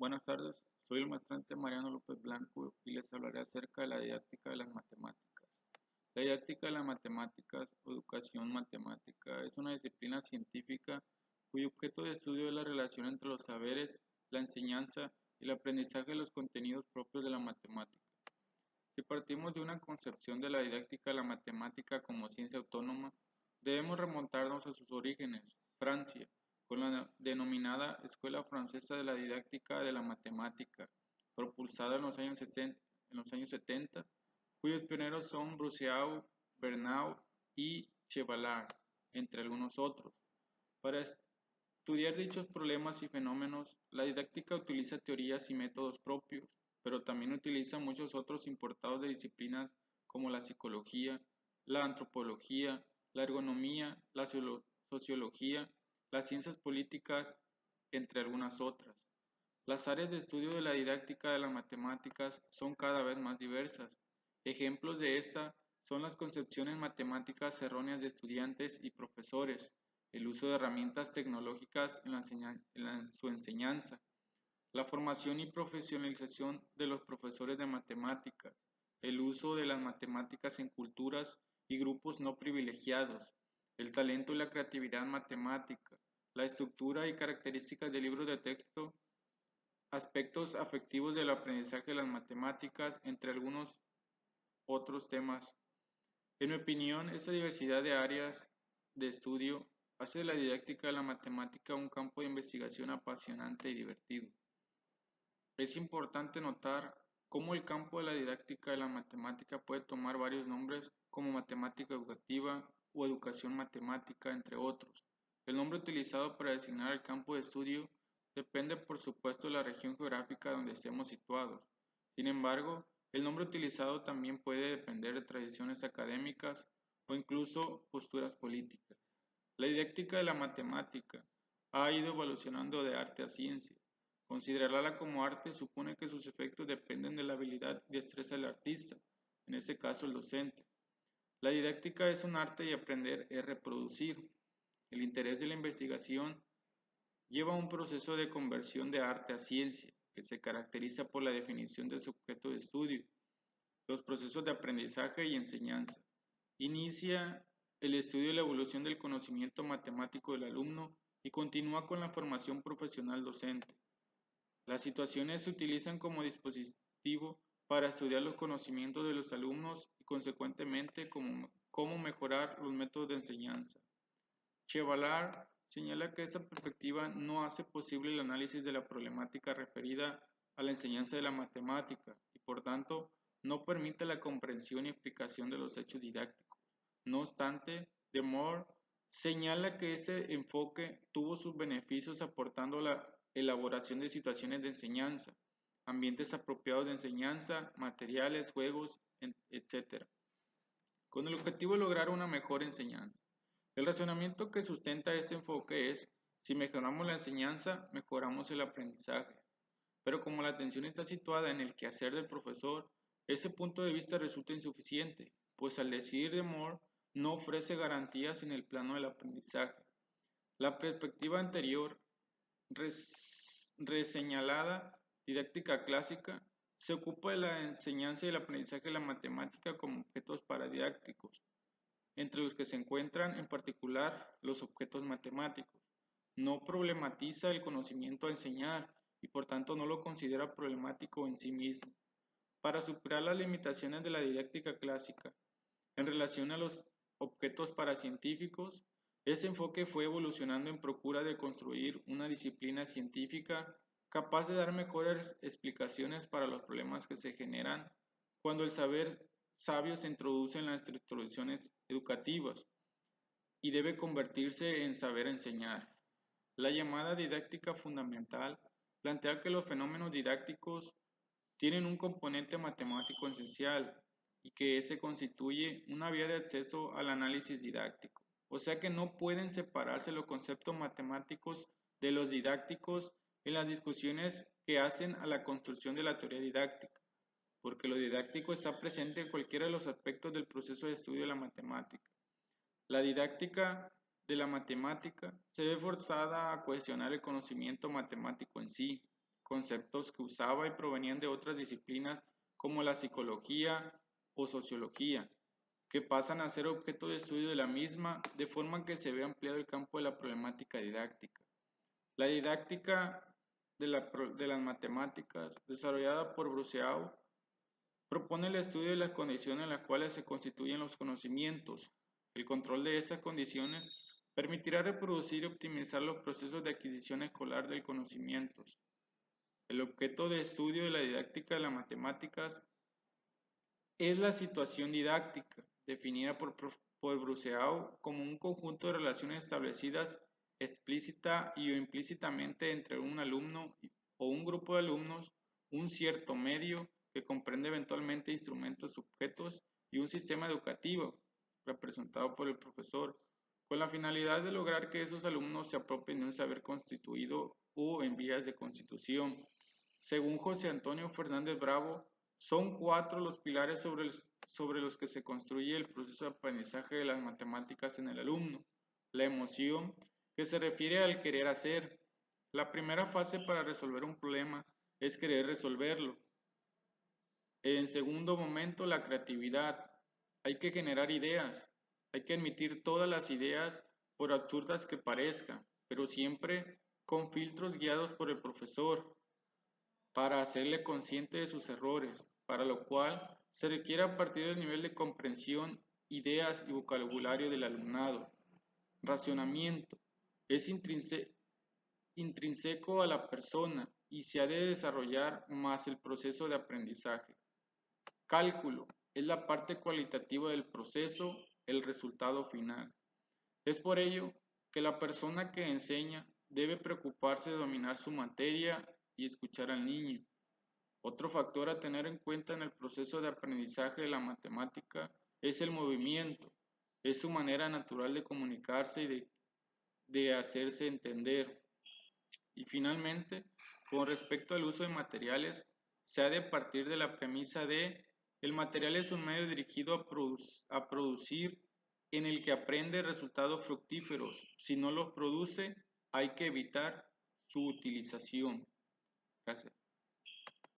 Buenas tardes, soy el maestrante Mariano López Blanco y les hablaré acerca de la didáctica de las matemáticas. La didáctica de las matemáticas o educación matemática es una disciplina científica cuyo objeto de estudio es la relación entre los saberes, la enseñanza y el aprendizaje de los contenidos propios de la matemática. Si partimos de una concepción de la didáctica de la matemática como ciencia autónoma, debemos remontarnos a sus orígenes, Francia, con la denominada Escuela Francesa de la Didáctica de la Matemática, propulsada en los años 70, cuyos pioneros son Broussard, Bernoulli y Chevallard, entre algunos otros. Para estudiar dichos problemas y fenómenos, la didáctica utiliza teorías y métodos propios, pero también utiliza muchos otros importados de disciplinas como la psicología, la antropología, la ergonomía, la sociología, las ciencias políticas, entre algunas otras. Las áreas de estudio de la didáctica de las matemáticas son cada vez más diversas. Ejemplos de esta son las concepciones matemáticas erróneas de estudiantes y profesores, el uso de herramientas tecnológicas en su enseñanza, la formación y profesionalización de los profesores de matemáticas, el uso de las matemáticas en culturas y grupos no privilegiados, el talento y la creatividad matemática, la estructura y características de libros de texto, aspectos afectivos del aprendizaje de las matemáticas, entre algunos otros temas. En mi opinión, esta diversidad de áreas de estudio hace de la didáctica de la matemática un campo de investigación apasionante y divertido. Es importante notar cómo el campo de la didáctica de la matemática puede tomar varios nombres como matemática educativa o educación matemática, entre otros. El nombre utilizado para designar el campo de estudio depende por supuesto de la región geográfica donde estemos situados. Sin embargo, el nombre utilizado también puede depender de tradiciones académicas o incluso posturas políticas. La didáctica de la matemática ha ido evolucionando de arte a ciencia. Considerarla como arte supone que sus efectos dependen de la habilidad y destreza del artista, en este caso el docente. La didáctica es un arte y aprender es reproducir. El interés de la investigación lleva a un proceso de conversión de arte a ciencia, que se caracteriza por la definición de su objeto de estudio, los procesos de aprendizaje y enseñanza. Inicia el estudio de la evolución del conocimiento matemático del alumno y continúa con la formación profesional docente. Las situaciones se utilizan como dispositivo para estudiar los conocimientos de los alumnos y consecuentemente cómo mejorar los métodos de enseñanza. Chevallard señala que esa perspectiva no hace posible el análisis de la problemática referida a la enseñanza de la matemática y por tanto no permite la comprensión y explicación de los hechos didácticos. No obstante, De Moore señala que ese enfoque tuvo sus beneficios aportando la elaboración de situaciones de enseñanza, ambientes apropiados de enseñanza, materiales, juegos, etc., con el objetivo de lograr una mejor enseñanza. El razonamiento que sustenta este enfoque es, si mejoramos la enseñanza, mejoramos el aprendizaje. Pero como la atención está situada en el quehacer del profesor, ese punto de vista resulta insuficiente, pues al decidir de Moore no ofrece garantías en el plano del aprendizaje. La perspectiva anterior, reseñalada, didáctica clásica, se ocupa de la enseñanza y el aprendizaje de la matemática como objetos paradidácticos, entre los que se encuentran en particular los objetos matemáticos. No problematiza el conocimiento a enseñar y por tanto no lo considera problemático en sí mismo. Para superar las limitaciones de la didáctica clásica en relación a los objetos paracientíficos, ese enfoque fue evolucionando en procura de construir una disciplina científica capaz de dar mejores explicaciones para los problemas que se generan cuando el saber sabio se introduce en las instituciones educativas y debe convertirse en saber enseñar. La llamada didáctica fundamental plantea que los fenómenos didácticos tienen un componente matemático esencial y que ese constituye una vía de acceso al análisis didáctico. O sea que no pueden separarse los conceptos matemáticos de los didácticos en las discusiones que hacen a la construcción de la teoría didáctica, porque lo didáctico está presente en cualquiera de los aspectos del proceso de estudio de la matemática. La didáctica de la matemática se ve forzada a cuestionar el conocimiento matemático en sí, conceptos que usaba y provenían de otras disciplinas como la psicología o sociología, que pasan a ser objeto de estudio de la misma, de forma que se ve ampliado el campo de la problemática didáctica. La didáctica de las matemáticas, desarrollada por Bruceau, propone el estudio de las condiciones en las cuales se constituyen los conocimientos. El control de esas condiciones permitirá reproducir y optimizar los procesos de adquisición escolar del conocimiento. El objeto de estudio de la didáctica de las matemáticas es la situación didáctica, definida por Bruceau como un conjunto de relaciones establecidas explícita y o implícitamente entre un alumno o un grupo de alumnos, un cierto medio que comprende eventualmente instrumentos, objetos y un sistema educativo representado por el profesor, con la finalidad de lograr que esos alumnos se apropien de un saber constituido o en vías de constitución. Según José Antonio Fernández Bravo, son 4 los pilares sobre los que se construye el proceso de aprendizaje de las matemáticas en el alumno. La emoción, que se refiere al querer hacer. La primera fase para resolver un problema es querer resolverlo. En segundo momento, la creatividad. Hay que generar ideas. Hay que admitir todas las ideas, por absurdas que parezcan, pero siempre con filtros guiados por el profesor, para hacerle consciente de sus errores, para lo cual se requiere a partir del nivel de comprensión, ideas y vocabulario del alumnado. Racionamiento. Es intrínseco a la persona y se ha de desarrollar más el proceso de aprendizaje. Cálculo. Es la parte cualitativa del proceso, el resultado final. Es por ello que la persona que enseña debe preocuparse de dominar su materia y escuchar al niño. Otro factor a tener en cuenta en el proceso de aprendizaje de la matemática es el movimiento. Es su manera natural de comunicarse y de hacerse entender. Y finalmente, con respecto al uso de materiales, se ha de partir de la premisa de el material es un medio dirigido a producir en el que aprende resultados fructíferos. Si no los produce, hay que evitar su utilización. Gracias.